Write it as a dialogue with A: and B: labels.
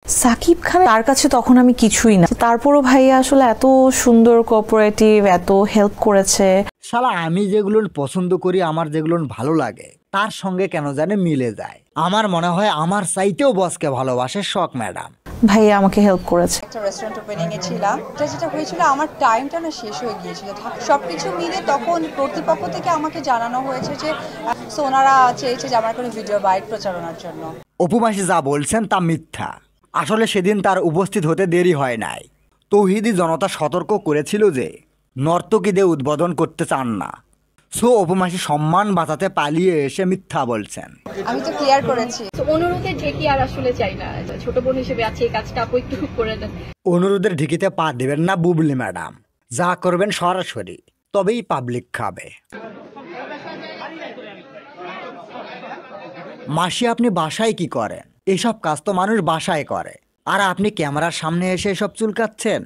A: সাকিব খান তার কাছে তখন আমি কিছুই না, তারপরও ভাইয়া আসলে এত সুন্দর কোঅপারেটিভ, এত হেল্প করেছে।
B: শালা আমি যেগুলো পছন্দ করি, আমার যেগুলো ভালো লাগে তার সঙ্গে কেন জানে মিলে যায়। আমার মনে হয় আমার চাইতেও বসকে ভালোবাসে শখ ম্যাডাম।
A: ভাইয়া আমাকে হেল্প করেছে।
C: একটা রেস্টুরেন্ট ওপেনিং এ ছিলাম, যেটা হয়েছিল আমার টাইমটা না শেষ হয়ে গিয়েছিল, সবকিছু মিলে তখন কর্তৃপক্ষ থেকে আমাকে জানানো হয়েছে যে ওনারা চেয়েছে যে আমার কোনো ভিডিও বাইট প্রচারণার জন্য।
B: অপু মাসি যা বলছেন তা মিথ্যা। আসলে সেদিন তার উপস্থিত হতে দেরি হয় নাই। তৌহিদি জনতা সতর্ক করেছিল যে নর্তকীদের উদ্বোধন করতে চান না। সো অপু মাসি সম্মান বাঁচাতে পালিয়ে এসে মিথ্যা বলছেন।
C: আমি তো ক্লিয়ার করেছি।
D: অনুরোধের ঢেকি আর আসলে চাই না, ছোট বোন হিসেবে আছে, এই কাজটা আপু একটু করে দেন।
B: অনুরোধের ঢিকিতে পা দেবেন না বুবলি ম্যাডাম, যা করবেন সরাসরি, তবেই পাবলিক খাবে। মাসি আপনি বাসায় কি করেন? এসব কাজ তো মানুষ বাসায় করে, আর আপনি ক্যামেরার সামনে এসে এসব চুলকাচ্ছেন।